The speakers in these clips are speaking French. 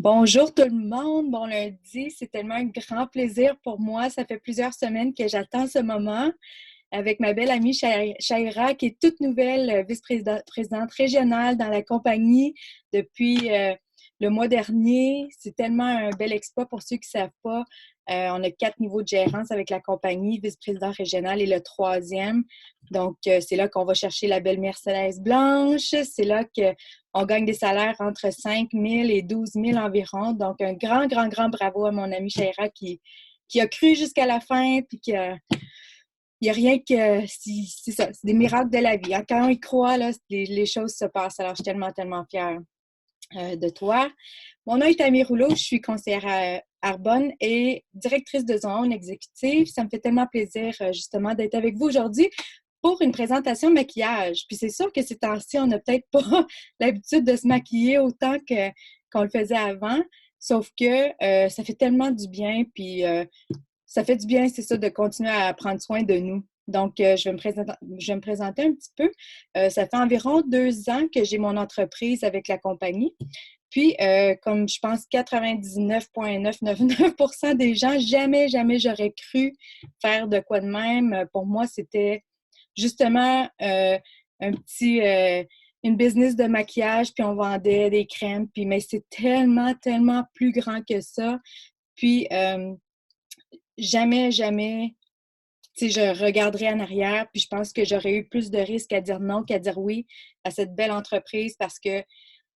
Bonjour tout le monde, bon lundi, c'est tellement un grand plaisir pour moi. Ça fait plusieurs semaines que j'attends ce moment avec ma belle amie Shaira, qui est toute nouvelle vice-présidente régionale dans la compagnie depuis le mois dernier. C'est tellement un bel exploit pour ceux qui ne savent pas. On a 4 niveaux de gérance avec la compagnie, vice-président régional et le troisième. Donc, c'est là qu'on va chercher la belle Mercedes blanche. C'est là qu'on gagne des salaires entre 5 000 et 12 000 environ. Donc, un grand, grand, grand bravo à mon amie Shaira qui a cru jusqu'à la fin puis il n'y a rien que... C'est ça, c'est des miracles de la vie. Quand on y croit, là, les choses se passent. Alors, je suis tellement, tellement fière de toi. Mon nom est Tammy Rouleau, je suis conseillère à Arbonne et directrice de zone exécutive. Ça me fait tellement plaisir, justement, d'être avec vous aujourd'hui pour une présentation maquillage. Puis c'est sûr que ces temps-ci, on n'a peut-être pas l'habitude de se maquiller autant qu'on le faisait avant, sauf que ça fait tellement du bien, puis ça fait du bien, c'est ça, de continuer à prendre soin de nous. Donc, je vais me présenter un petit peu. Ça fait environ 2 ans que j'ai mon entreprise avec la compagnie. Puis, comme je pense 99,999% des gens, jamais, jamais j'aurais cru faire de quoi de même. Pour moi, c'était justement une business de maquillage, puis on vendait des crèmes. Puis, mais c'est tellement, tellement plus grand que ça. Puis, jamais, jamais, tu sais, je regarderai en arrière, puis je pense que j'aurais eu plus de risques à dire non qu'à dire oui à cette belle entreprise parce que,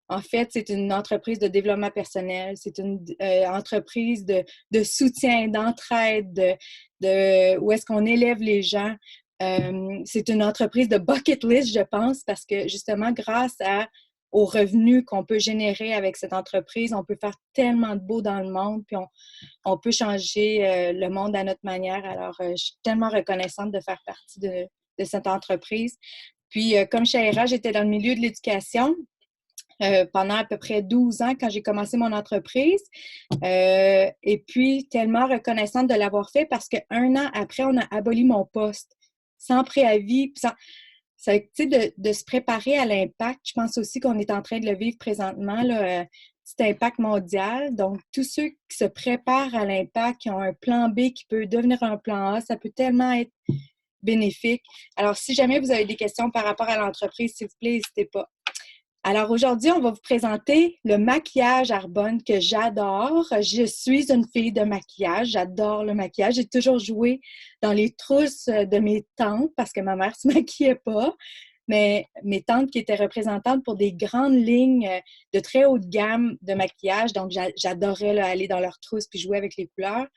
en fait, c'est une entreprise de développement personnel, c'est une entreprise de soutien, d'entraide, où est-ce qu'on élève les gens. C'est une entreprise de bucket list, je pense, parce que justement, aux revenus qu'on peut générer avec cette entreprise, on peut faire tellement de beau dans le monde, puis on peut changer le monde à notre manière. Alors, je suis tellement reconnaissante de faire partie de cette entreprise. Puis, comme Shaira, j'étais dans le milieu de l'éducation pendant à peu près 12 ans quand j'ai commencé mon entreprise. Et puis, tellement reconnaissante de l'avoir fait parce qu'un an après, on a aboli mon poste sans préavis. Ça, tu sais, de se préparer à l'impact. Je pense aussi qu'on est en train de le vivre présentement, là, petit impact mondial. Donc, tous ceux qui se préparent à l'impact, qui ont un plan B qui peut devenir un plan A, ça peut tellement être bénéfique. Alors, si jamais vous avez des questions par rapport à l'entreprise, s'il vous plaît, n'hésitez pas. Alors aujourd'hui, on va vous présenter le maquillage Arbonne que j'adore. Je suis une fille de maquillage, j'adore le maquillage. J'ai toujours joué dans les trousses de mes tantes parce que ma mère ne se maquillait pas. Mais mes tantes qui étaient représentantes pour des grandes lignes de très haute gamme de maquillage. Donc, j'adorais là, aller dans leurs trousses puis jouer avec les couleurs.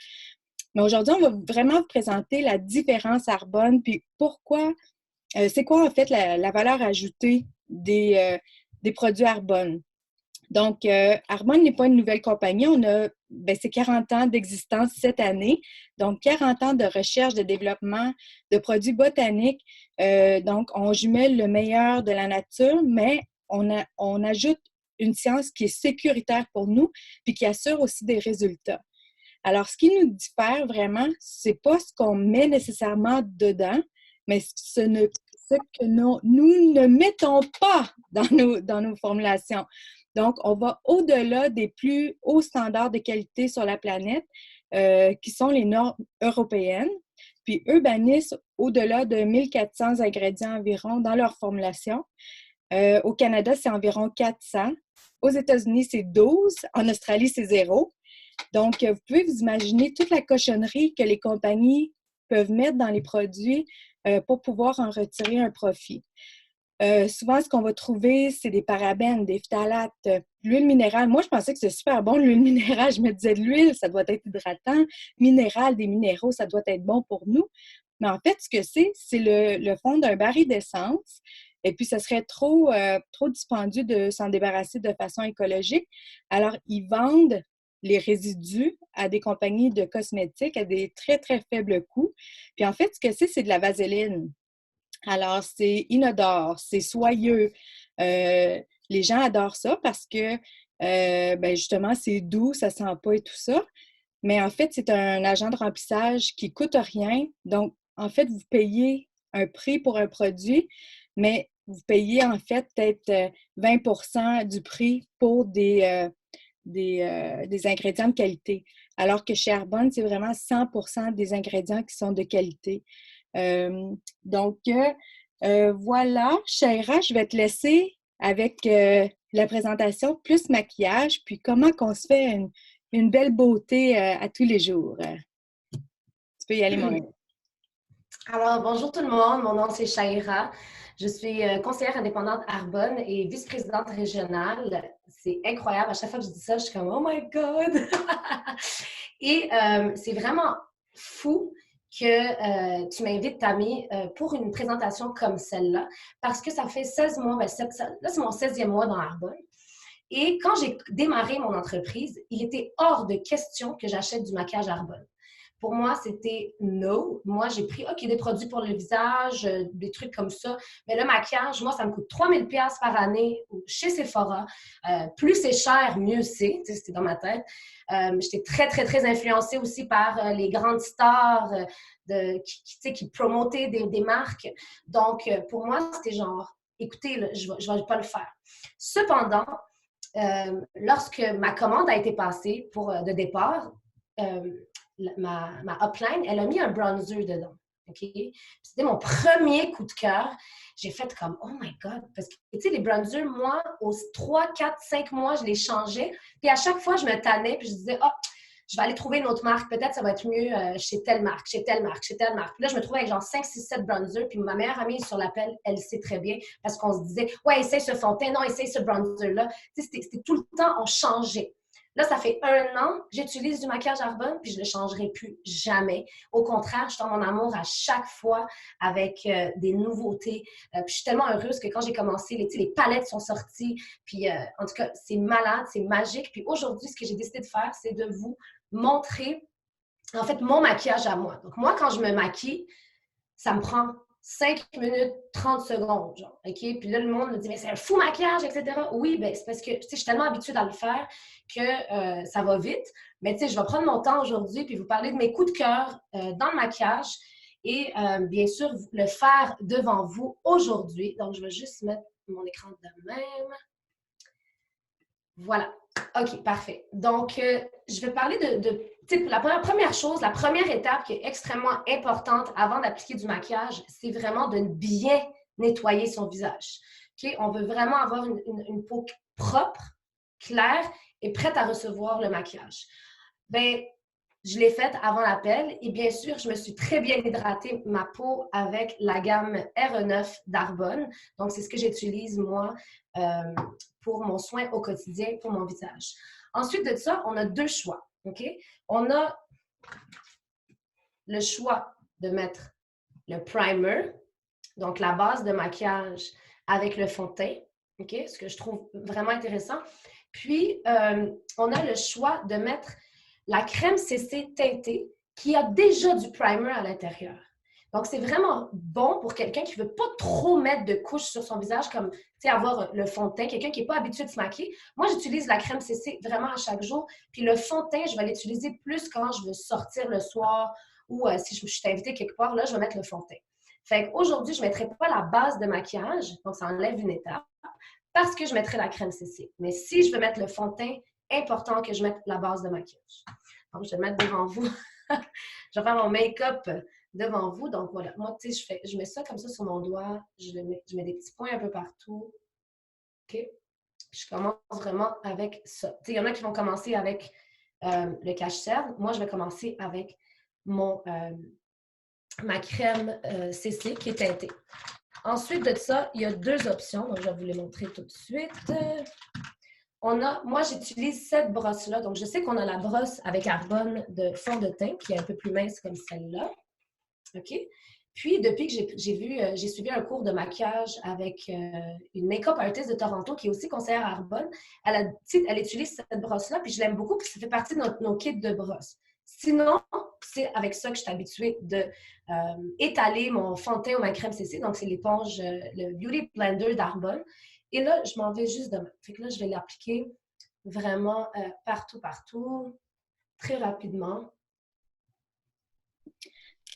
Mais aujourd'hui, on va vraiment vous présenter la différence Arbonne puis pourquoi, c'est quoi en fait la valeur ajoutée des produits Arbonne. Donc, Arbonne n'est pas une nouvelle compagnie. C'est 40 ans d'existence cette année. Donc, 40 ans de recherche, de développement de produits botaniques. Donc, on jumelle le meilleur de la nature, mais on ajoute une science qui est sécuritaire pour nous puis qui assure aussi des résultats. Alors, ce qui nous diffère vraiment, c'est pas ce qu'on met nécessairement dedans, mais ce que nous ne mettons pas dans nos formulations. Donc, on va au-delà des plus hauts standards de qualité sur la planète, qui sont les normes européennes. Puis, eux bannissent au-delà de 1400 ingrédients environ dans leur formulation. Au Canada, c'est environ 400. Aux États-Unis, c'est 12. En Australie, c'est 0. Donc, vous pouvez vous imaginer toute la cochonnerie que les compagnies peuvent mettre dans les produits pour pouvoir en retirer un profit. Souvent, ce qu'on va trouver, c'est des parabènes, des phtalates, l'huile minérale. Moi, je pensais que c'était super bon, l'huile minérale. Je me disais, de l'huile, ça doit être hydratant. Minéral, des minéraux, ça doit être bon pour nous. Mais en fait, ce que c'est le fond d'un baril d'essence. Et puis, ce serait trop dispendieux de s'en débarrasser de façon écologique. Alors, ils vendent les résidus à des compagnies de cosmétiques à des très, très faibles coûts. Puis en fait, ce que c'est de la vaseline. Alors, c'est inodore, c'est soyeux. Les gens adorent ça parce que, justement, c'est doux, ça sent pas et tout ça. Mais en fait, c'est un agent de remplissage qui coûte rien. Donc, en fait, vous payez un prix pour un produit, mais vous payez en fait peut-être 20 du prix pour des ingrédients de qualité. Alors que chez Arbonne, c'est vraiment 100% des ingrédients qui sont de qualité. Donc, voilà, Shaira, je vais te laisser avec la présentation plus maquillage, puis comment qu'on se fait une belle beauté à tous les jours. Tu peux y aller, mon ami. Alors, bonjour tout le monde. Mon nom, c'est Shaira. Je suis conseillère indépendante Arbonne et vice-présidente régionale. C'est incroyable. À chaque fois que je dis ça, je suis comme « Oh my God! » Et c'est vraiment fou que tu m'invites, Tammy, pour une présentation comme celle-là, parce que ça fait 16 mois, là, c'est mon 16e mois dans Arbonne. Et quand j'ai démarré mon entreprise, il était hors de question que j'achète du maquillage Arbonne. Pour moi, c'était no. Moi, j'ai pris, OK, des produits pour le visage, des trucs comme ça. Mais le maquillage, moi, ça me coûte 3 000 $ par année chez Sephora. Plus c'est cher, mieux c'est. C'était dans ma tête. J'étais très, très, très influencée aussi par les grandes stars qui promotaient des marques. Donc, pour moi, c'était genre, écoutez, là, je ne vais pas le faire. Cependant, lorsque ma commande a été passée de départ, ma upline, elle a mis un bronzer dedans. Okay? C'était mon premier coup de cœur. J'ai fait comme, oh my God, parce que, tu sais, les bronzers, moi, aux 3, 4, 5 mois, je les changeais. Puis à chaque fois, je me tannais, puis je disais, oh, je vais aller trouver une autre marque. Peut-être ça va être mieux chez telle marque, chez telle marque, chez telle marque. Puis là, je me trouvais avec genre 5, 6, 7 bronzers. Puis ma meilleure amie sur l'appel, elle sait très bien parce qu'on se disait, ouais, essaye ce fond de teint, non, essaye ce bronzer-là. Tu sais, c'était tout le temps, on changeait. Là, ça fait 1 an, j'utilise du maquillage Arbonne, puis je ne le changerai plus jamais. Au contraire, je tombe en amour à chaque fois avec des nouveautés. Puis je suis tellement heureuse que quand j'ai commencé, les palettes sont sorties. Puis en tout cas, c'est malade, c'est magique. Puis aujourd'hui, ce que j'ai décidé de faire, c'est de vous montrer, en fait, mon maquillage à moi. Donc moi, quand je me maquille, ça me prend 5 minutes, 30 secondes, genre, OK? Puis là, le monde me dit, mais c'est un fou maquillage, etc. Oui, bien, c'est parce que, tu sais, je suis tellement habituée à le faire que ça va vite. Mais, tu sais, je vais prendre mon temps aujourd'hui puis vous parler de mes coups de cœur dans le maquillage et, bien sûr, le faire devant vous aujourd'hui. Donc, je vais juste mettre mon écran de même. Voilà. OK, parfait. Donc, je vais parler la première chose, la première étape qui est extrêmement importante avant d'appliquer du maquillage, c'est vraiment de bien nettoyer son visage. OK? On veut vraiment avoir une peau propre, claire et prête à recevoir le maquillage. Bien, je l'ai faite avant l'appel et bien sûr, je me suis très bien hydratée ma peau avec la gamme RE9 d'Arbonne. Donc, c'est ce que j'utilise moi pour mon soin au quotidien pour mon visage. Ensuite de ça, on a 2 choix. OK? On a le choix de mettre le primer, donc la base de maquillage avec le fond de teint. OK? Ce que je trouve vraiment intéressant. Puis, on a le choix de mettre la crème CC teintée qui a déjà du primer à l'intérieur. Donc, c'est vraiment bon pour quelqu'un qui ne veut pas trop mettre de couches sur son visage, comme avoir le fond de teint, quelqu'un qui n'est pas habitué de se maquiller. Moi, j'utilise la crème CC vraiment à chaque jour. Puis le fond de teint, je vais l'utiliser plus quand je veux sortir le soir ou si je suis invitée quelque part, là, je vais mettre le fond de teint. Fait qu'aujourd'hui, je ne mettrai pas la base de maquillage, donc ça enlève une étape, parce que je mettrai la crème CC. Mais si je veux mettre le fond de teint, important que je mette la base de maquillage. Donc, je vais le mettre devant vous. Je vais faire mon make-up devant vous. Donc, voilà. Moi, tu sais, je mets ça comme ça sur mon doigt. Je mets des petits points un peu partout. OK? Je commence vraiment avec ça. Tu sais, il y en a qui vont commencer avec le cache-cerne. Moi, je vais commencer avec ma crème CC qui est teintée. Ensuite de ça, il y a 2 options. Donc, je vais vous les montrer tout de suite. Moi, j'utilise cette brosse-là. Donc, je sais qu'on a la brosse avec Arbonne de fond de teint qui est un peu plus mince comme celle-là. OK? Puis, depuis que j'ai suivi un cours de maquillage avec une make-up artist de Toronto qui est aussi conseillère à Arbonne, elle utilise cette brosse-là, puis je l'aime beaucoup, puis ça fait partie de nos kits de brosses. Sinon, c'est avec ça que je suis habituée d'étaler mon fond de teint ou ma crème CC. Donc, c'est l'éponge, le Beauty Blender d'Arbonne. Et là, je m'en vais juste demain. Fait que là, je vais l'appliquer vraiment partout, très rapidement.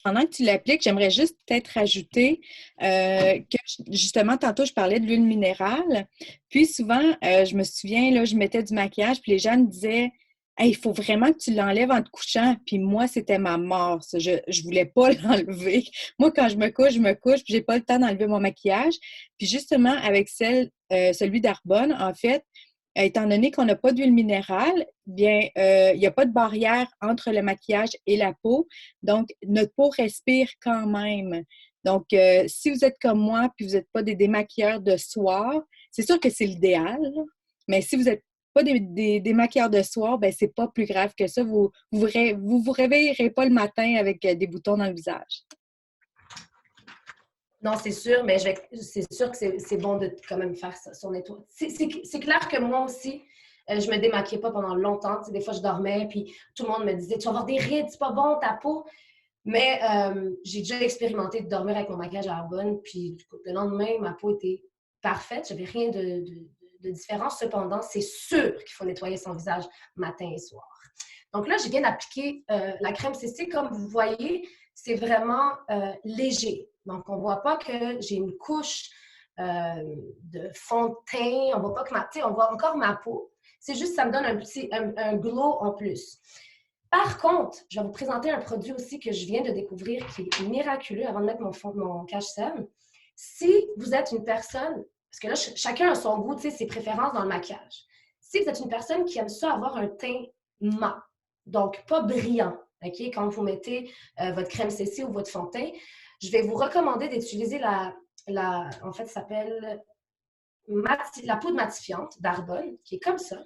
pendant que tu l'appliques, j'aimerais juste peut-être rajouter que justement, tantôt, je parlais de l'huile minérale. Puis souvent, je me souviens, là, je mettais du maquillage, puis les gens me disaient hey, il faut vraiment que tu l'enlèves en te couchant. Puis moi, c'était ma mort, ça. Je voulais pas l'enlever. Moi, quand je me couche, puis j'ai pas le temps d'enlever mon maquillage. Puis justement, avec celui d'Arbonne, en fait, étant donné qu'on n'a pas d'huile minérale, bien, il n'y a pas de barrière entre le maquillage et la peau. Donc, notre peau respire quand même. Donc, si vous êtes comme moi, puis vous n'êtes pas des démaquilleurs de soir, c'est sûr que c'est l'idéal, là. Mais si vous n'êtes pas des démaquilleurs de soir, ben c'est pas plus grave que ça. Vous réveillerez pas le matin avec des boutons dans le visage. Non, c'est sûr, mais c'est sûr que c'est bon de quand même faire ça, son nettoyage. C'est clair que moi aussi, je me démaquillais pas pendant longtemps. Tu sais, des fois, je dormais, puis tout le monde me disait « Tu vas avoir des rides, c'est pas bon, ta peau. » Mais j'ai déjà expérimenté de dormir avec mon maquillage à Arbonne, puis le lendemain, ma peau était parfaite. J'avais rien de différent. Cependant, c'est sûr qu'il faut nettoyer son visage matin et soir. Donc là, je viens d'appliquer la crème CC. Comme vous voyez, c'est vraiment léger. Donc, on ne voit pas que j'ai une couche de fond de teint. On voit pas que on voit encore ma peau. C'est juste ça me donne un glow en plus. Par contre, je vais vous présenter un produit aussi que je viens de découvrir qui est miraculeux avant de mettre mon cache-cerne. Si vous êtes une personne, parce que là, chacun a son goût, ses préférences dans le maquillage. Si vous êtes une personne qui aime ça avoir un teint mat, donc pas brillant, OK, quand vous mettez votre crème CC ou votre fond de teint, je vais vous recommander d'utiliser en fait, ça s'appelle la poudre matifiante d'Arbonne, qui est comme ça,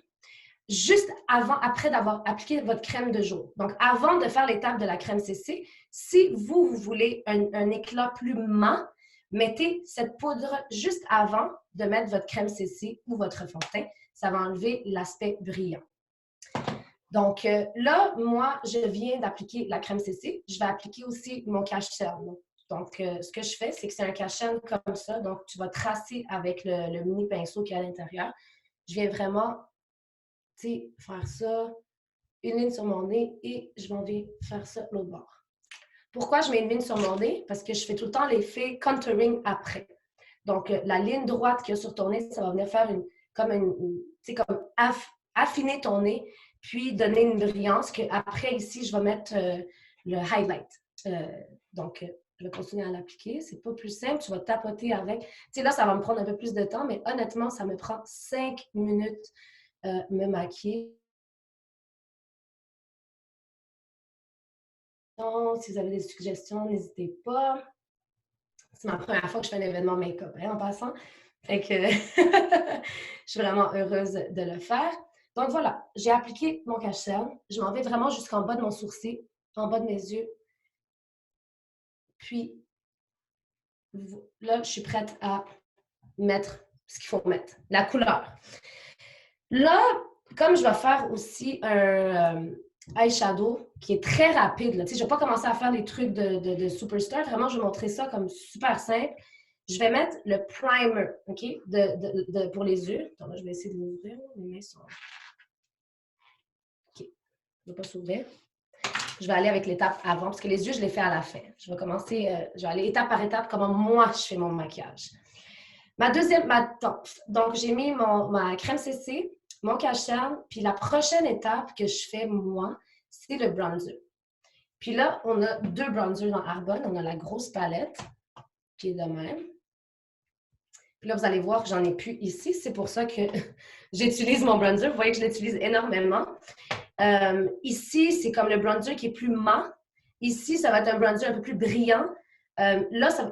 juste après d'avoir appliqué votre crème de jour. Donc, avant de faire l'étape de la crème CC, si vous voulez un éclat plus mat, mettez cette poudre juste avant de mettre votre crème CC ou votre fond de teint. Ça va enlever l'aspect brillant. Donc là, moi, je viens d'appliquer la crème CC. Je vais appliquer aussi mon cache-cerne. Donc, ce que je fais, c'est que c'est un cache-cerne comme ça. Donc, tu vas tracer avec le mini pinceau qui est à l'intérieur. Je viens vraiment faire ça, une ligne sur mon nez et je m'en vais faire ça l'autre bord. Pourquoi je mets une ligne sur mon nez? Parce que je fais tout le temps l'effet contouring après. Donc, la ligne droite qu'il y a sur ton nez, ça va venir faire comme affiner ton nez, puis donner une brillance qu'après, ici, je vais mettre le highlight. Donc, je vais continuer à l'appliquer. C'est pas plus simple. Tu vas tapoter avec. Tu sais, là, ça va me prendre un peu plus de temps, mais honnêtement, ça me prend 5 minutes me maquiller. Si vous avez des suggestions, n'hésitez pas. C'est ma première fois que je fais un événement make-up, en passant. Fait que je suis vraiment heureuse de le faire. Donc voilà, j'ai appliqué mon cache-cerne. Je m'en vais vraiment jusqu'en bas de mon sourcil, en bas de mes yeux. Puis là, je suis prête à mettre ce qu'il faut mettre, la couleur. Là, comme je vais faire aussi un eyeshadow qui est très rapide, là. Je ne vais pas commencer à faire les trucs de superstar. Vraiment, je vais montrer ça comme super simple. Je vais mettre le primer, OK, pour les yeux. Attends, là, je vais essayer de l'ouvrir. Les mains sont... OK, je ne vais pas s'ouvrir. Je vais aller avec l'étape avant, parce que les yeux, je les fais à la fin. Je vais commencer, je vais aller étape par étape, comment moi, je fais mon maquillage. Donc, j'ai mis ma crème CC, mon cache-cerne, puis la prochaine étape que je fais, moi, c'est le bronzer. Puis là, on a 2 bronzers dans Arbonne. On a la grosse palette, qui est de même. Puis là, vous allez voir que j'en ai plus ici. C'est pour ça que j'utilise mon bronzer. Vous voyez que je l'utilise énormément. Ici, c'est comme le bronzer qui est plus mat. Ici, ça va être un bronzer un peu plus brillant. Là, ça,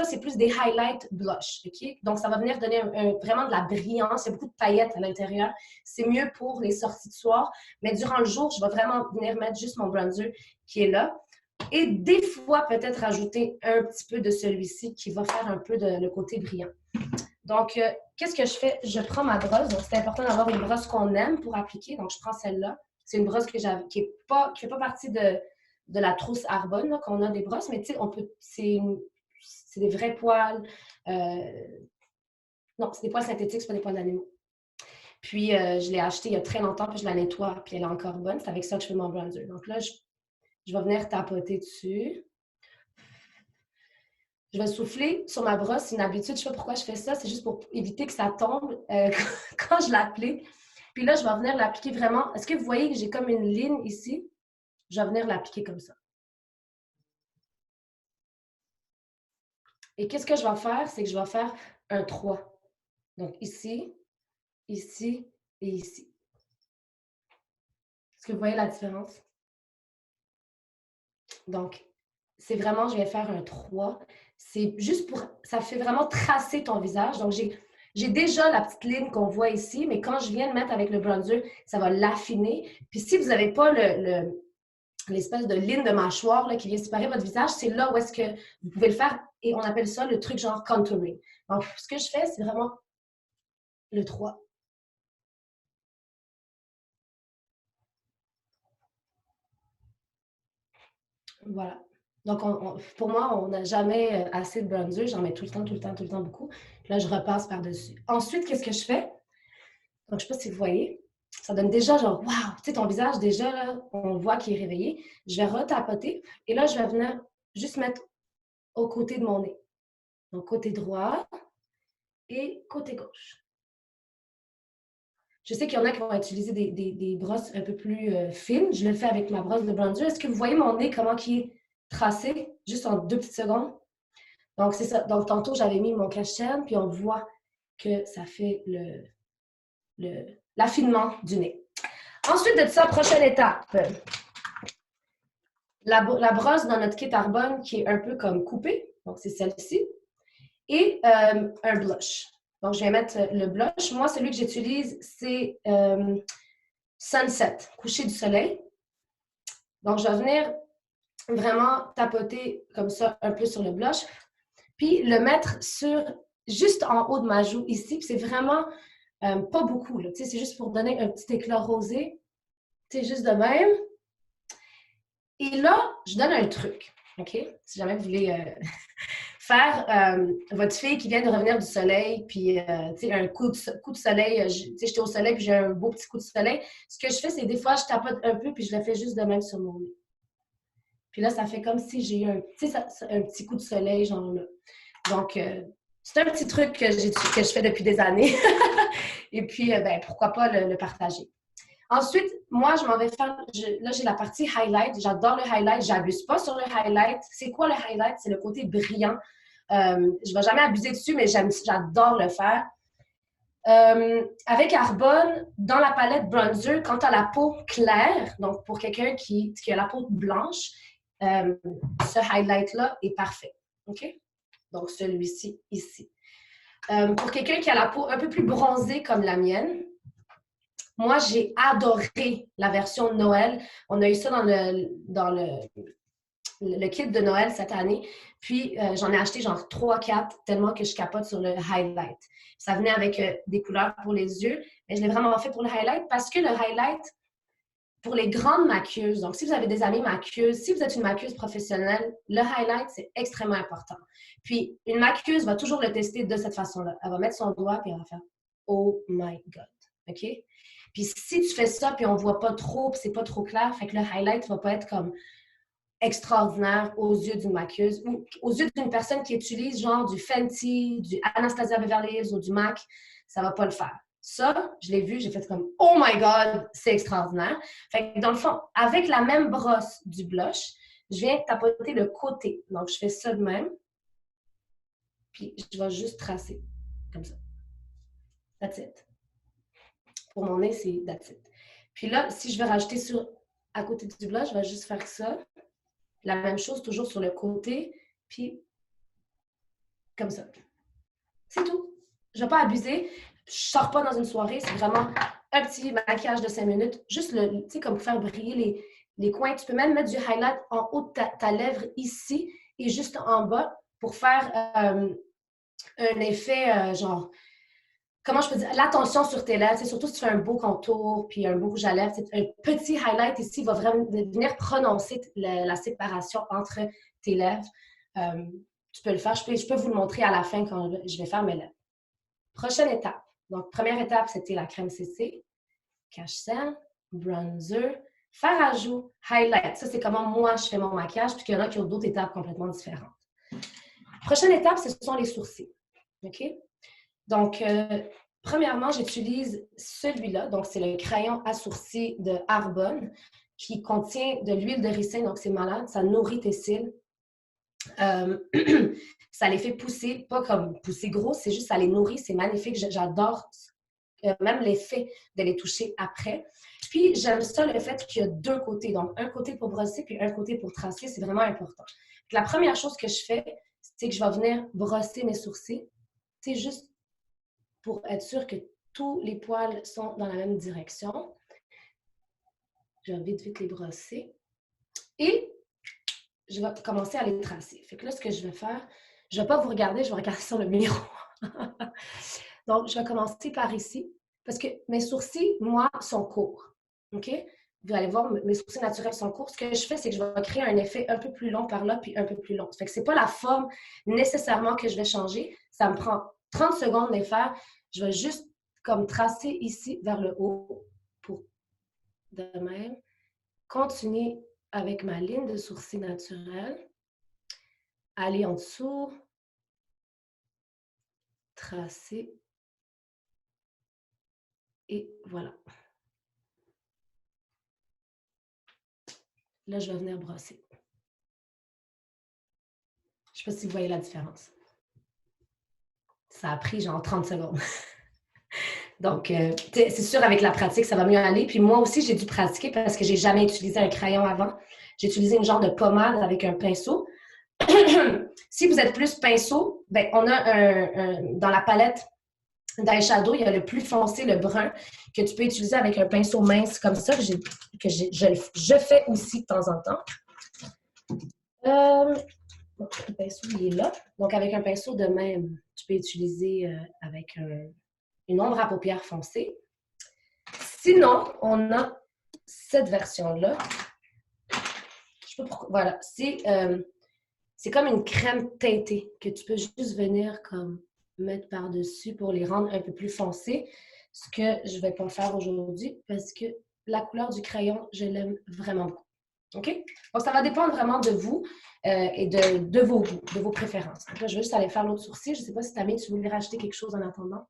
c'est plus des highlight blush, OK? Donc, ça va venir donner vraiment de la brillance. Il y a beaucoup de paillettes à l'intérieur. C'est mieux pour les sorties de soir. Mais durant le jour, je vais vraiment venir mettre juste mon bronzer qui est là. Et des fois, peut-être ajouter un petit peu de celui-ci qui va faire un peu le côté brillant. Donc, qu'est-ce que je fais? Je prends ma brosse. Donc, c'est important d'avoir une brosse qu'on aime pour appliquer. Donc, je prends celle-là. C'est une brosse qui ne fait pas partie de la trousse Arbonne, qu'on a des brosses, mais tu sais, c'est des vrais poils. Non, c'est des poils synthétiques, c'est pas des poils d'animaux. Puis, je l'ai acheté il y a très longtemps, puis je la nettoie, puis elle est encore bonne. C'est avec ça que je fais mon bronzer. Donc là, je vais venir tapoter dessus. Je vais souffler sur ma brosse. C'est une habitude. Je ne sais pas pourquoi je fais ça. C'est juste pour éviter que ça tombe quand je l'applique. Puis là, je vais venir l'appliquer vraiment. Est-ce que vous voyez que j'ai comme une ligne ici? Je vais venir l'appliquer comme ça. Et qu'est-ce que je vais faire? C'est que je vais faire un 3. Donc ici, ici et ici. Est-ce que vous voyez la différence? Donc, c'est vraiment, je vais faire un 3. C'est juste pour, ça fait vraiment tracer ton visage. Donc, j'ai déjà la petite ligne qu'on voit ici, mais quand je viens de mettre avec le bronzer, ça va l'affiner. Puis si vous n'avez pas l'espèce de ligne de mâchoire là, qui vient séparer votre visage, c'est là où est-ce que vous pouvez le faire et on appelle ça le truc genre contouring. Donc, ce que je fais, c'est vraiment le 3. Voilà. Donc, pour moi, on n'a jamais assez de bronzer. J'en mets tout le temps, tout le temps, tout le temps beaucoup. Puis là, je repasse par-dessus. Ensuite, qu'est-ce que je fais? Donc, je ne sais pas si vous voyez. Ça donne déjà genre, waouh! Tu sais, ton visage, déjà, là, on voit qu'il est réveillé. Je vais retapoter. Et là, je vais venir juste mettre au côté de mon nez. Donc, côté droit et côté gauche. Je sais qu'il y en a qui vont utiliser des brosses un peu plus fines. Je le fais avec ma brosse de bronzer. Est-ce que vous voyez mon nez, comment il est tracé? Juste en 2 petites secondes. Donc, c'est ça. Donc, tantôt, j'avais mis mon cache-chaîne, puis on voit que ça fait l'affinement du nez. Ensuite de ça, prochaine étape. La brosse dans notre kit Arbonne qui est un peu comme coupée. Donc, c'est celle-ci. Et un blush. Donc, je vais mettre le blush. Moi, celui que j'utilise, c'est Sunset, coucher du soleil. Donc, je vais venir vraiment tapoter comme ça un peu sur le blush. Puis, le mettre juste en haut de ma joue ici. Puis, c'est vraiment pas beaucoup. C'est juste pour donner un petit éclat rosé. C'est juste de même. Et là, je donne un truc. OK? Si jamais vous voulez faire votre fille qui vient de revenir du soleil, puis un coup de soleil, j'étais au soleil, puis j'ai un beau petit coup de soleil. Ce que je fais, c'est des fois, je tapote un peu, puis je le fais juste de même sur mon nez. Puis là, ça fait comme si j'ai eu un petit coup de soleil, genre là. Donc, c'est un petit truc que je fais depuis des années. Et puis, pourquoi pas le partager. Ensuite, moi, je m'en vais faire, là, j'ai la partie highlight. J'adore le highlight. J'abuse pas sur le highlight. C'est quoi le highlight? C'est le côté brillant. Je ne vais jamais abuser dessus, mais j'adore le faire. Avec Arbonne, dans la palette bronzer, quand tu as la peau claire, donc pour quelqu'un qui a la peau blanche, ce highlight-là est parfait. OK? Donc, celui-ci, ici. Pour quelqu'un qui a la peau un peu plus bronzée comme la mienne, moi, j'ai adoré la version de Noël. On a eu ça dans le kit de Noël cette année. Puis, j'en ai acheté genre 3-4 tellement que je capote sur le highlight. Ça venait avec des couleurs pour les yeux, mais je l'ai vraiment fait pour le highlight parce que le highlight, pour les grandes maquilleuses, donc si vous avez des amies maquilleuses, si vous êtes une maquilleuse professionnelle, le highlight, c'est extrêmement important. Puis, une maquilleuse va toujours le tester de cette façon-là. Elle va mettre son doigt et elle va faire « Oh my God! » OK? Puis si tu fais ça, puis on ne voit pas trop, puis c'est pas trop clair, fait que le highlight ne va pas être comme extraordinaire aux yeux d'une maquilleuse ou aux yeux d'une personne qui utilise genre du Fenty, du Anastasia Beverly Hills ou du MAC, ça ne va pas le faire. Ça, je l'ai vu, j'ai fait comme « Oh my God, c'est extraordinaire! » Fait que dans le fond, avec la même brosse du blush, je viens tapoter le côté. Donc, je fais ça de même. Puis, je vais juste tracer comme ça. That's it. Pour mon nez, c'est that's it. Puis là, si je veux rajouter à côté du blush, je vais juste faire ça. La même chose, toujours sur le côté, puis comme ça. C'est tout. Je ne vais pas abuser. Je ne sors pas dans une soirée. C'est vraiment un petit maquillage de 5 minutes. Juste, tu sais, comme pour faire briller les coins. Tu peux même mettre du highlight en haut de ta lèvre ici et juste en bas pour faire un effet genre... Comment je peux dire, l'attention sur tes lèvres, surtout si tu fais un beau contour puis un beau rouge à lèvres, un petit highlight ici va vraiment venir prononcer la séparation entre tes lèvres. Tu peux le faire, je peux vous le montrer à la fin quand je vais faire mes lèvres. Prochaine étape. Donc, première étape, c'était la crème CC, cache-cerne, bronzer, fer à joues, highlight. Ça, c'est comment moi je fais mon maquillage, puis qu'il y en a qui ont d'autres étapes complètement différentes. Prochaine étape, ce sont les sourcils. OK? Donc, premièrement, j'utilise celui-là. Donc, c'est le crayon à sourcils de Arbonne qui contient de l'huile de ricin. Donc, c'est malade. Ça nourrit tes cils. Ça les fait pousser, pas comme pousser gros, c'est juste ça les nourrit. C'est magnifique. J'adore même l'effet de les toucher après. Puis, j'aime ça le fait qu'il y a deux côtés. Donc, un côté pour brosser puis un côté pour tracer. C'est vraiment important. La première chose que je fais, c'est que je vais venir brosser mes sourcils. C'est juste pour être sûr que tous les poils sont dans la même direction. Je vais vite les brosser. Et je vais commencer à les tracer. Fait que là, ce que je vais faire, je ne vais pas vous regarder, je vais regarder sur le miroir. Donc, je vais commencer par ici. Parce que mes sourcils, moi, sont courts. OK? Vous allez voir, mes sourcils naturels sont courts. Ce que je fais, c'est que je vais créer un effet un peu plus long par là, puis un peu plus long. Fait que ce n'est pas la forme nécessairement que je vais changer. Ça me prend 30 secondes de les faire. Je vais juste comme tracer ici vers le haut pour de même. Continuer avec ma ligne de sourcils naturelle. Aller en dessous. Tracer. Et voilà. Là, je vais venir brosser. Je ne sais pas si vous voyez la différence. Ça a pris genre 30 secondes. Donc, c'est sûr, avec la pratique, ça va mieux aller. Puis moi aussi, j'ai dû pratiquer parce que je n'ai jamais utilisé un crayon avant. J'ai utilisé une genre de pommade avec un pinceau. Si vous êtes plus pinceau, ben, on a dans la palette d'eyeshadow, il y a le plus foncé, le brun, que tu peux utiliser avec un pinceau mince comme ça, je fais aussi de temps en temps. Le pinceau, il est là. Donc, avec un pinceau de même, tu peux utiliser avec une ombre à paupières foncée. Sinon, on a cette version-là. Je sais pas pourquoi. Voilà. C'est comme une crème teintée que tu peux juste venir comme mettre par-dessus pour les rendre un peu plus foncés. Ce que je ne vais pas faire aujourd'hui parce que la couleur du crayon, je l'aime vraiment beaucoup. OK? Donc, ça va dépendre vraiment de vous et de vos goûts, de vos préférences. Donc là, je vais juste aller faire l'autre sourcil. Je ne sais pas si Tammy, tu voulais rajouter quelque chose en attendant.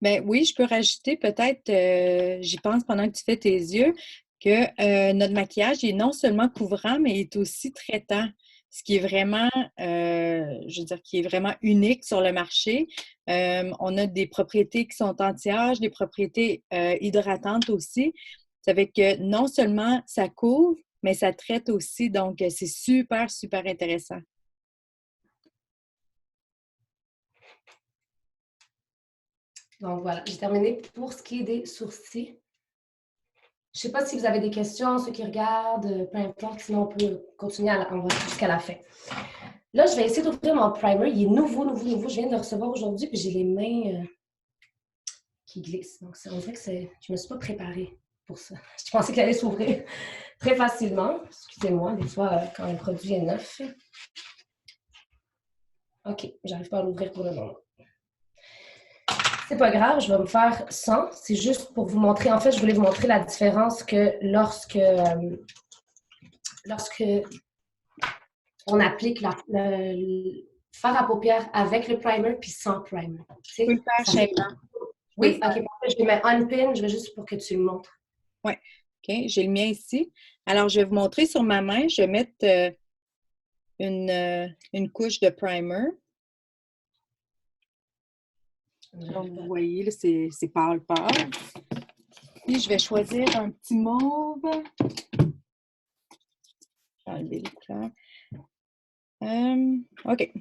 Ben oui, je peux rajouter peut-être, j'y pense pendant que tu fais tes yeux, que notre maquillage est non seulement couvrant, mais est aussi traitant, ce qui est vraiment, je veux dire, qui est vraiment unique sur le marché. On a des propriétés qui sont anti-âge, des propriétés hydratantes aussi. Ça fait que non seulement ça couvre, mais ça traite aussi, donc c'est super, super intéressant. Donc voilà, j'ai terminé pour ce qui est des sourcils. Je ne sais pas si vous avez des questions, ceux qui regardent, peu importe, sinon on peut continuer, on va jusqu'à la fin. Là, je vais essayer d'ouvrir mon primer. Il est nouveau, nouveau, nouveau. Je viens de le recevoir aujourd'hui, puis j'ai les mains qui glissent. Donc, on dirait que je ne me suis pas préparée pour ça. Je pensais qu'il allait s'ouvrir très facilement. Excusez-moi, des fois, quand un produit est neuf. OK, j'arrive pas à l'ouvrir pour le moment. C'est pas grave, je vais me faire sans. C'est juste pour vous montrer. En fait, je voulais vous montrer la différence que lorsque on applique le fard à paupières avec le primer puis sans primer. Tu peux le faire, Shayla. Oui, OK, parfait. Je vais mettre on pin, je vais juste pour que tu le montres. Oui, OK, j'ai le mien ici. Alors, je vais vous montrer sur ma main. Je vais mettre une couche de primer. Donc, vous voyez, là, c'est pâle, pâle. Puis, je vais choisir un petit mauve. Je vais enlever les couleurs. OK,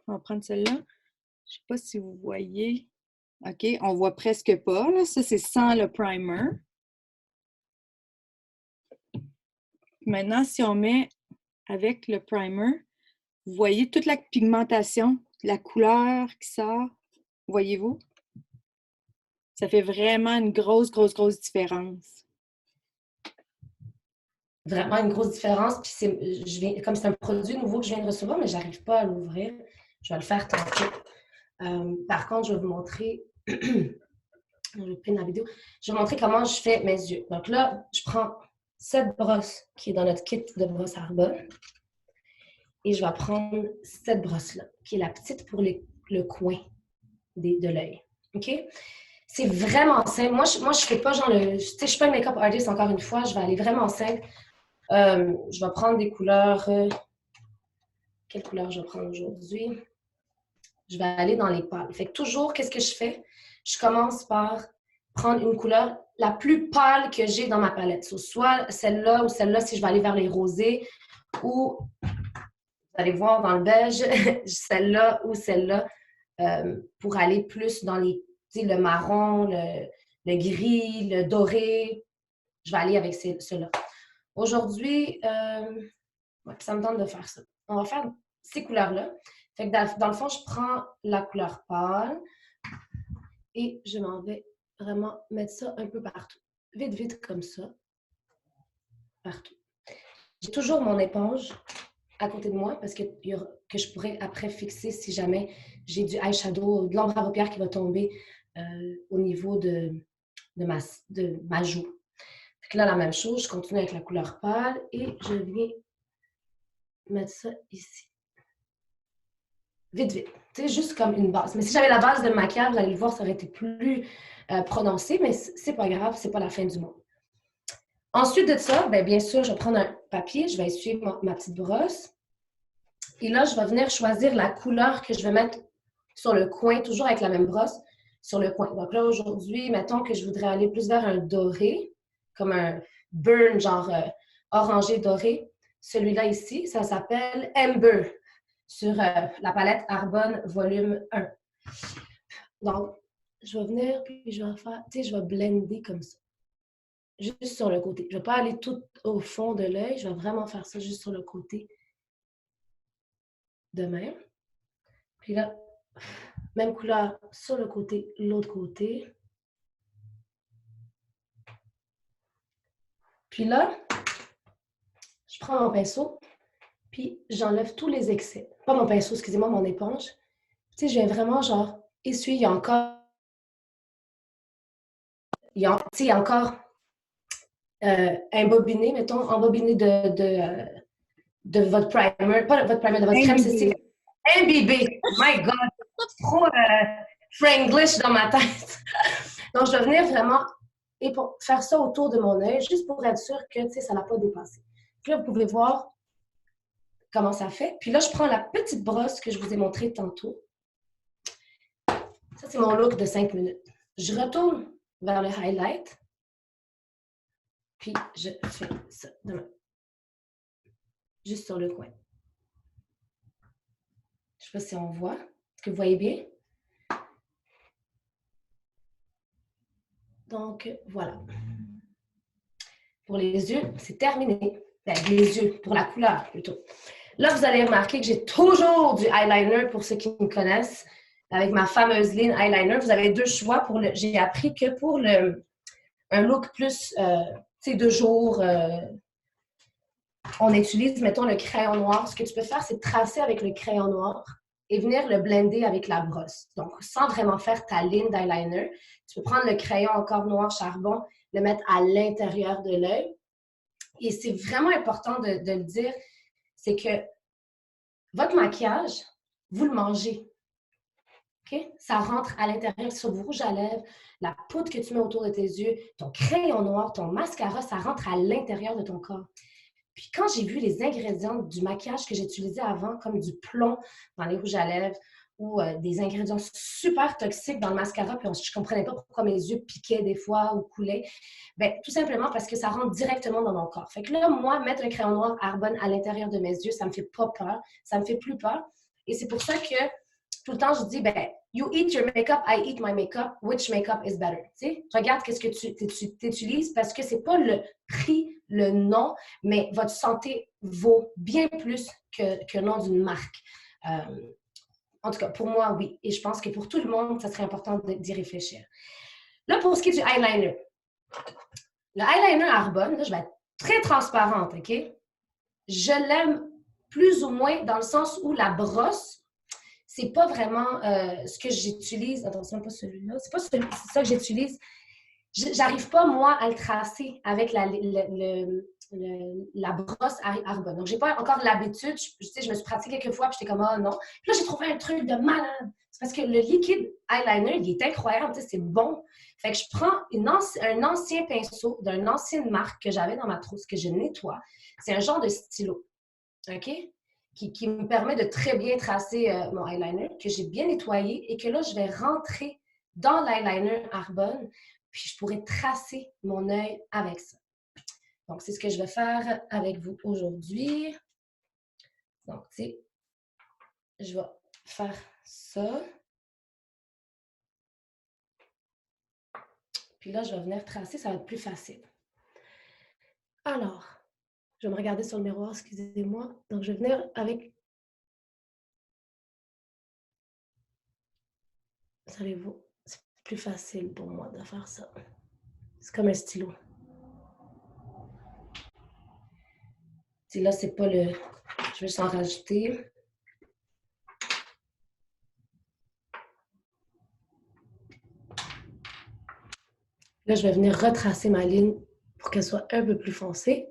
on va prendre celle-là. Je ne sais pas si vous voyez. OK, on voit presque pas. Là. Ça, c'est sans le primer. Maintenant, si on met avec le primer, vous voyez toute la pigmentation, la couleur qui sort. Voyez-vous? Ça fait vraiment une grosse, grosse, grosse différence. Vraiment une grosse différence. Puis comme c'est un produit nouveau que je viens de recevoir, mais je n'arrive pas à l'ouvrir. Je vais le faire tantôt. Par contre, je vais vous montrer. Je vais pinner la vidéo. Je vais vous montrer comment je fais mes yeux. Donc là, je prends cette brosse qui est dans notre kit de brosse Arbonne. et je vais prendre cette brosse-là, qui est la petite pour le coin de l'œil. OK? C'est vraiment simple. Moi, je fais pas genre tu sais, je suis pas une make-up artist encore une fois. Je vais aller vraiment simple. Je vais prendre des couleurs. Quelle couleur je vais prendre aujourd'hui? Je vais aller dans les pâles. Fait que toujours, qu'est-ce que je fais? Je commence par prendre une couleur la plus pâle que j'ai dans ma palette. Soit celle-là ou celle-là si je vais aller vers les rosés, ou vous allez voir dans le beige, celle-là ou celle-là, pour aller plus dans le marron, le gris, le doré. Je vais aller avec ceux-là. Aujourd'hui, ça me tente de faire ça. On va faire ces couleurs-là. Fait que dans le fond, je prends la couleur pâle et je m'en vais vraiment mettre ça un peu partout. Vite, vite, comme ça. Partout. J'ai toujours mon éponge à côté de moi parce que je pourrais après fixer si jamais j'ai du eyeshadow, de l'ombre à paupières qui va tomber au niveau de ma joue. Fait que là, la même chose, je continue avec la couleur pâle et je viens mettre ça ici. Vite, vite. Tu sais, juste comme une base. Mais si j'avais la base de maquillage, vous allez le voir, ça aurait été plus prononcé, mais c'est pas grave, c'est pas la fin du monde. Ensuite de ça, bien sûr, je vais prendre un papier, je vais essuyer ma petite brosse. Et là, je vais venir choisir la couleur que je vais mettre sur le coin, toujours avec la même brosse, sur le coin. Donc là, aujourd'hui, mettons que je voudrais aller plus vers un doré, comme un burn, genre orangé doré. Celui-là ici, ça s'appelle Amber, sur la palette Arbonne volume 1. Donc, je vais venir, puis je vais faire, tu sais, je vais blender comme ça. Juste sur le côté. Je ne vais pas aller tout au fond de l'œil, je vais vraiment faire ça juste sur le côté. De même. Puis là, même couleur sur le côté, l'autre côté. Puis là, je prends mon pinceau, puis j'enlève tous les excès. Pas mon pinceau, excusez-moi, mon éponge. Tu sais, je viens vraiment genre essuyer. Il y a encore... Il y a encore imbobiné, mettons, embobiné de votre primer. Pas votre primer, de votre crème cécile. Imbibé. My God! Trop franglish dans ma tête. Donc, je vais venir vraiment et pour faire ça autour de mon œil, juste pour être sûr que ça n'a pas dépassé. Puis là, vous pouvez voir comment ça fait. Puis là, je prends la petite brosse que je vous ai montrée tantôt. Ça, c'est mon look de 5 minutes. Je retourne vers le highlight. Puis, je fais ça de même. Juste sur le coin. Je ne sais pas si on voit. Est-ce que vous voyez bien? Donc, voilà. Pour les yeux, c'est terminé. Les yeux, pour la couleur plutôt. Là, vous allez remarquer que j'ai toujours du eyeliner pour ceux qui me connaissent. Avec ma fameuse ligne eyeliner, vous avez deux choix. J'ai appris que pour un look plus, de jour, on utilise, mettons, le crayon noir. Ce que tu peux faire, c'est tracer avec le crayon noir et venir le blender avec la brosse. Donc, sans vraiment faire ta ligne d'eyeliner, tu peux prendre le crayon encore noir charbon, le mettre à l'intérieur de l'œil. Et c'est vraiment important de le dire, c'est que votre maquillage, vous le mangez. Okay? Ça rentre à l'intérieur sur vos rouges à lèvres, la poudre que tu mets autour de tes yeux, ton crayon noir, ton mascara, ça rentre à l'intérieur de ton corps. Puis quand j'ai vu les ingrédients du maquillage que j'utilisais avant, comme du plomb dans les rouges à lèvres ou des ingrédients super toxiques dans le mascara, puis je ne comprenais pas pourquoi mes yeux piquaient des fois ou coulaient, bien, tout simplement parce que ça rentre directement dans mon corps. Fait que là, moi, mettre un crayon noir Arbonne à l'intérieur de mes yeux, ça ne me fait pas peur, ça me fait plus peur. Et c'est pour ça que tout le temps, je dis, ben, you eat your makeup, I eat my makeup. Which makeup is better? Tu sais, regarde qu'est-ce que tu utilises parce que c'est pas le prix, le nom, mais votre santé vaut bien plus que le nom d'une marque. En tout cas, pour moi, oui. Et je pense que pour tout le monde, ça serait important d'y réfléchir. Là, pour ce qui est du eyeliner. Le eyeliner Arbonne, là, je vais être très transparente, OK? Je l'aime plus ou moins dans le sens où la brosse, c'est pas vraiment ce que j'utilise. Attention, pas celui-là. C'est pas ça que j'utilise. J'arrive pas, moi, à le tracer avec la brosse Arbonne. Donc, j'ai pas encore l'habitude. Je me suis pratiquée quelques fois, puis j'étais comme, oh non. Puis là, j'ai trouvé un truc de malade. C'est parce que le liquide eyeliner, il est incroyable, c'est bon. Fait que je prends un ancien pinceau d'une ancienne marque que j'avais dans ma trousse, que je nettoie. C'est un genre de stylo, OK? Qui me permet de très bien tracer mon eyeliner, que j'ai bien nettoyé et que là, je vais rentrer dans l'eyeliner Arbonne, puis je pourrais tracer mon œil avec ça. Donc, c'est ce que je vais faire avec vous aujourd'hui. Donc, tu sais, je vais faire ça. Puis là, je vais venir tracer, ça va être plus facile. Alors, je vais me regarder sur le miroir, excusez-moi. Donc, je vais venir avec... Savez-vous, c'est plus facile pour moi de faire ça. C'est comme un stylo. Si là, c'est pas le... Je vais juste en rajouter. Là, je vais venir retracer ma ligne pour qu'elle soit un peu plus foncée.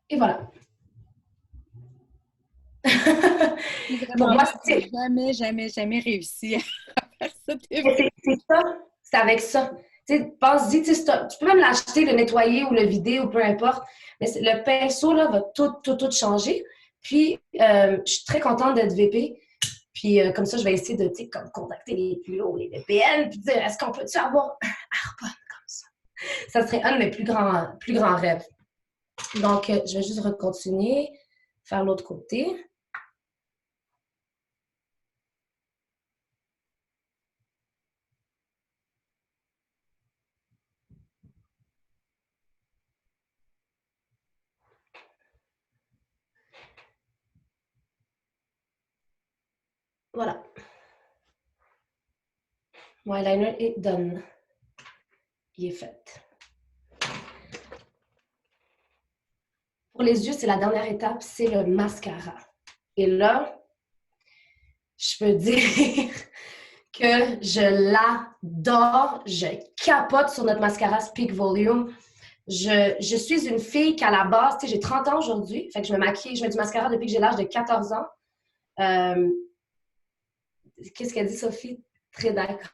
Et voilà. Pour moi, c'est jamais réussi à faire ça. c'est ça, c'est avec ça. Pense-y, tu peux même l'acheter, le nettoyer ou le vider ou peu importe. Mais le pinceau là, va tout changer. Puis, je suis très contente d'être VP. Puis, comme ça, je vais essayer de contacter les plus hauts, les VPN, puis dire est-ce qu'on peut-tu avoir un Arbonne comme ça? Ça serait un de mes plus grands rêves. Donc, je vais juste continuer, faire l'autre côté. Voilà. Mon eyeliner est done. Il est fait. Pour les yeux, c'est la dernière étape, c'est le mascara. Et là, je peux dire que je l'adore, je capote sur notre mascara Speak Volume. Je suis une fille qu'à la base, tu sais, j'ai 30 ans aujourd'hui, fait que je me maquille, je mets du mascara depuis que j'ai l'âge de 14 ans. Qu'est-ce qu'elle dit, Sophie? Très d'accord.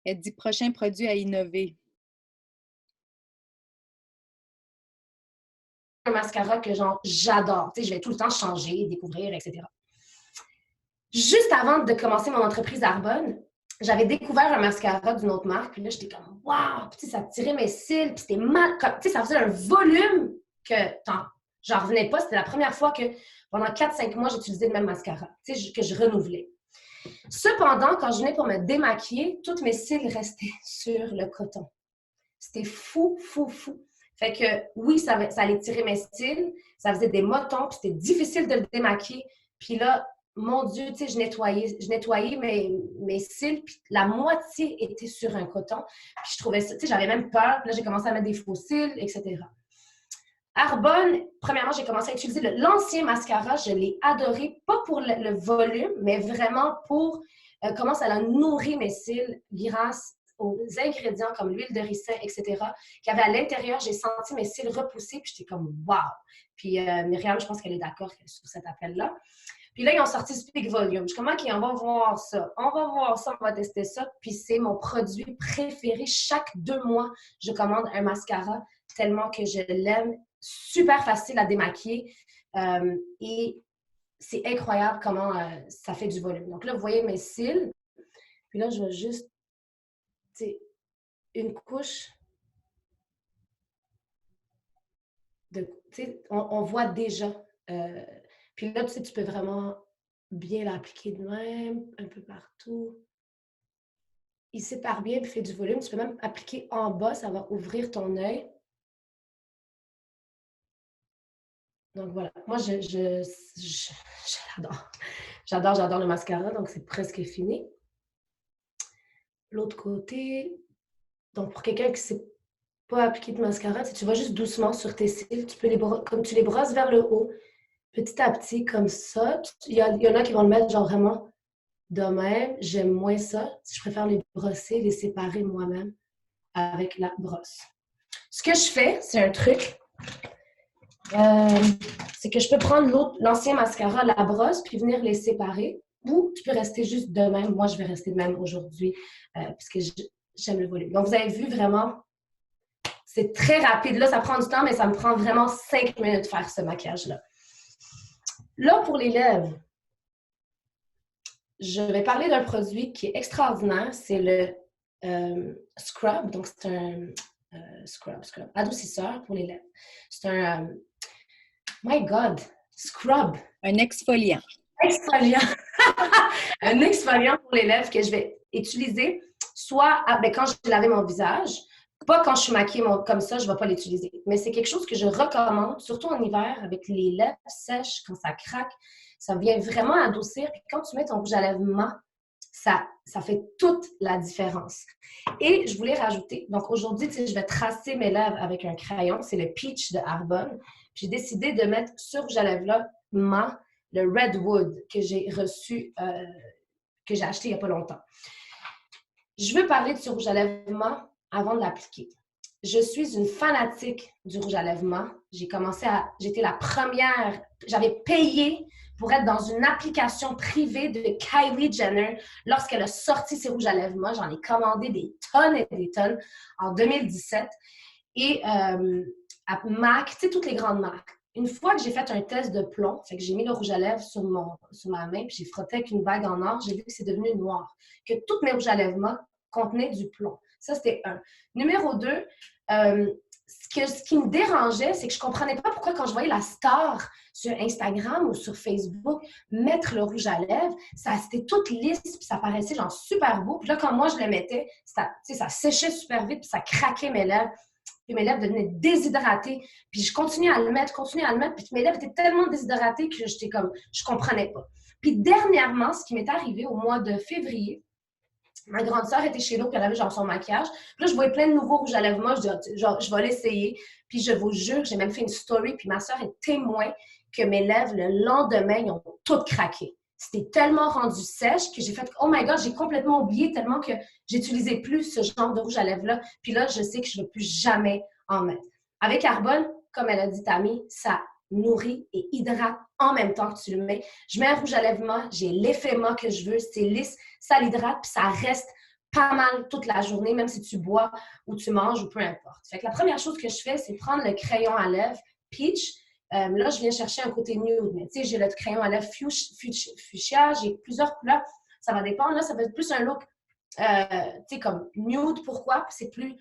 Elle dit prochain produit à innover. Un mascara que j'adore. Tu sais, je vais tout le temps changer, découvrir, etc. Juste avant de commencer mon entreprise Arbonne, j'avais découvert un mascara d'une autre marque, puis là, j'étais comme « Wow! » Puis ça tirait mes cils, puis c'était mal... Tu sais, ça faisait un volume que j'en revenais pas. C'était la première fois que pendant 4-5 mois, j'utilisais le même mascara, tu sais, que je renouvelais. Cependant, quand je venais pour me démaquiller, tous mes cils restaient sur le coton. C'était fou. Fait que oui, ça allait tirer mes cils, ça faisait des motons, puis c'était difficile de le démaquiller. Puis là, mon Dieu, tu sais, je nettoyais mes cils, puis la moitié était sur un coton. Puis je trouvais ça, tu sais, j'avais même peur. Puis là, j'ai commencé à mettre des faux cils, etc. Arbonne, premièrement, j'ai commencé à utiliser l'ancien mascara. Je l'ai adoré, pas pour le volume, mais vraiment pour comment ça a nourri mes cils grâce aux ingrédients comme l'huile de ricin, etc., qu'il y avait à l'intérieur. J'ai senti mes cils repousser, puis j'étais comme « wow ». Puis Myriam, je pense qu'elle est d'accord sur cet appel-là. Puis là, ils ont sorti Speak Volume. Je suis comme « OK, on va voir ça. On va tester ça. » Puis c'est mon produit préféré. Chaque 2 mois, je commande un mascara tellement que je l'aime. Super facile à démaquiller. Et c'est incroyable comment ça fait du volume. Donc là, vous voyez mes cils. Puis là, je vais juste, tu sais, une couche de, tu sais, on voit déjà. Puis là, tu sais, tu peux vraiment bien l'appliquer de même, un peu partout. Il sépare bien et fait du volume. Tu peux même appliquer en bas, ça va ouvrir ton œil. Donc voilà, moi, j'adore. J'adore le mascara, donc c'est presque fini. L'autre côté, donc pour quelqu'un qui ne sait pas appliquer de mascara, tu vas juste doucement sur tes cils, comme tu les brosses vers le haut, petit à petit, comme ça. Il y en a qui vont le mettre genre vraiment Demain, j'aime moins ça. Je préfère les brosser, les séparer moi-même avec la brosse. Ce que je fais, c'est un truc, c'est que je peux prendre l'ancien mascara, la brosse, puis venir les séparer. Ou tu peux rester juste de même. Moi, je vais rester de même aujourd'hui parce que j'aime le volume. Donc, vous avez vu vraiment, c'est très rapide. Là, ça prend du temps, mais ça me prend vraiment 5 minutes de faire ce maquillage-là. Là, pour les lèvres, je vais parler d'un produit qui est extraordinaire. C'est le Scrub. Donc, c'est un scrub, adoucisseur pour les lèvres. C'est un, my God, Scrub. Un exfoliant. Exfoliant. Un exfoliant pour les lèvres que je vais utiliser soit quand j'ai lavé mon visage, pas quand je suis maquillée comme ça, je ne vais pas l'utiliser. Mais c'est quelque chose que je recommande, surtout en hiver, avec les lèvres sèches, quand ça craque. Ça vient vraiment adoucir. Puis quand tu mets ton rouge à lèvres mat, ça fait toute la différence. Et je voulais rajouter, donc aujourd'hui, je vais tracer mes lèvres avec un crayon. C'est le Peach de Arbonne. J'ai décidé de mettre ce rouge à lèvres-là mat, le Redwood que j'ai reçu, que j'ai acheté il n'y a pas longtemps. Je veux parler de ce rouge à lèvres mat avant de l'appliquer. Je suis une fanatique du rouge à lèvres mat. J'étais la première, j'avais payé pour être dans une application privée de Kylie Jenner lorsqu'elle a sorti ses rouges à lèvres mat. J'en ai commandé des tonnes et des tonnes en 2017. Et à MAC, tu sais, toutes les grandes marques. Une fois que j'ai fait un test de plomb, fait que j'ai mis le rouge à lèvres sur ma main, puis j'ai frotté avec une bague en or, j'ai vu que c'est devenu noir, que toutes mes rouges à lèvres mat contenaient du plomb. Ça, c'était un. Numéro 2, ce qui me dérangeait, c'est que je ne comprenais pas pourquoi quand je voyais la star sur Instagram ou sur Facebook mettre le rouge à lèvres, c'était tout lisse, puis ça paraissait genre super beau. Puis là, quand moi, je le mettais, ça séchait super vite, puis ça craquait mes lèvres. Puis mes lèvres devenaient déshydratées. Puis je continuais à le mettre, puis mes lèvres étaient tellement déshydratées que j'étais comme, je comprenais pas. Puis dernièrement, ce qui m'est arrivé au mois de février, ma grande sœur était chez nous, puis elle avait genre son maquillage. Puis là, je voyais plein de nouveaux rouges à lèvres. Moi, je dis, genre, je vais l'essayer. Puis je vous jure, j'ai même fait une story, puis ma sœur est témoin que mes lèvres, le lendemain, ils ont toutes craqué. C'était tellement rendu sèche que j'ai fait « Oh my God, j'ai complètement oublié tellement que j'utilisais plus ce genre de rouge à lèvres-là. » Puis là, je sais que je ne veux plus jamais en mettre. Avec Arbonne, comme elle a dit Tammy, ça nourrit et hydrate en même temps que tu le mets. Je mets un rouge à lèvres mat, j'ai l'effet mat que je veux, c'est lisse, ça l'hydrate, puis ça reste pas mal toute la journée, même si tu bois ou tu manges ou peu importe. Fait que la première chose que je fais, c'est prendre le crayon à lèvres Peach. Là, je viens chercher un côté nude, mais tu sais, j'ai le crayon à lèvres fuchsia, j'ai plusieurs couleurs, ça va dépendre. Là, ça va être plus un look, tu sais, comme nude. Pourquoi? C'est plus,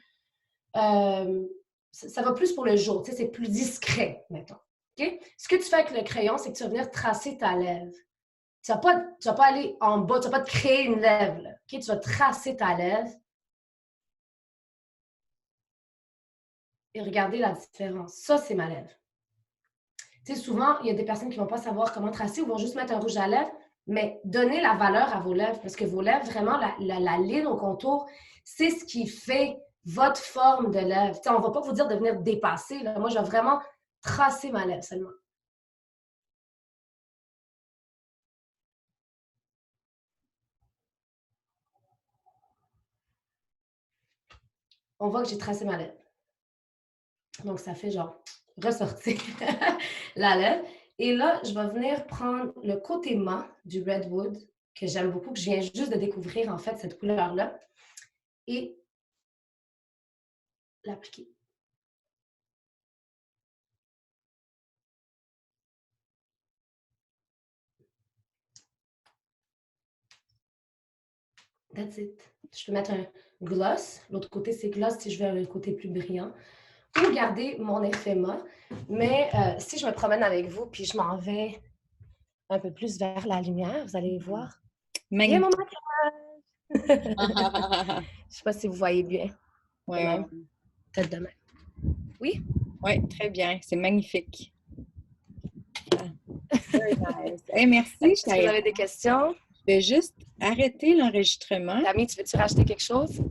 ça va plus pour le jour, tu sais, c'est plus discret, mettons. Okay? Ce que tu fais avec le crayon, c'est que tu vas venir tracer ta lèvre. Tu ne vas pas aller en bas, tu ne vas pas te créer une lèvre. Là, okay? Tu vas tracer ta lèvre et regarder la différence. Ça, c'est ma lèvre. Tu sais, souvent, il y a des personnes qui ne vont pas savoir comment tracer ou vont juste mettre un rouge à lèvres, mais donnez la valeur à vos lèvres parce que vos lèvres, vraiment, la ligne au contour, c'est ce qui fait votre forme de lèvre. Tu sais, on ne va pas vous dire de venir dépasser. Là. Moi, je vais vraiment tracer ma lèvre seulement. On voit que j'ai tracé ma lèvre. Donc, ça fait genre ressortir la lèvre. Et là, je vais venir prendre le côté mat du Redwood, que j'aime beaucoup, que je viens juste de découvrir, en fait, cette couleur-là, et l'appliquer. That's it. Je peux mettre un gloss. L'autre côté, c'est gloss si je veux un côté plus brillant. Ou garder mon effet mat. Mais si je me promène avec vous, puis je m'en vais un peu plus vers la lumière, vous allez voir. Bien mon maquillage! Je ne sais pas si vous voyez bien. Oui, peut-être demain. Oui? Oui, très bien. C'est magnifique. Very nice. Hey, merci. Si vous avez des questions? Je vais juste arrêter l'enregistrement. Tammy, tu veux-tu rajouter quelque chose?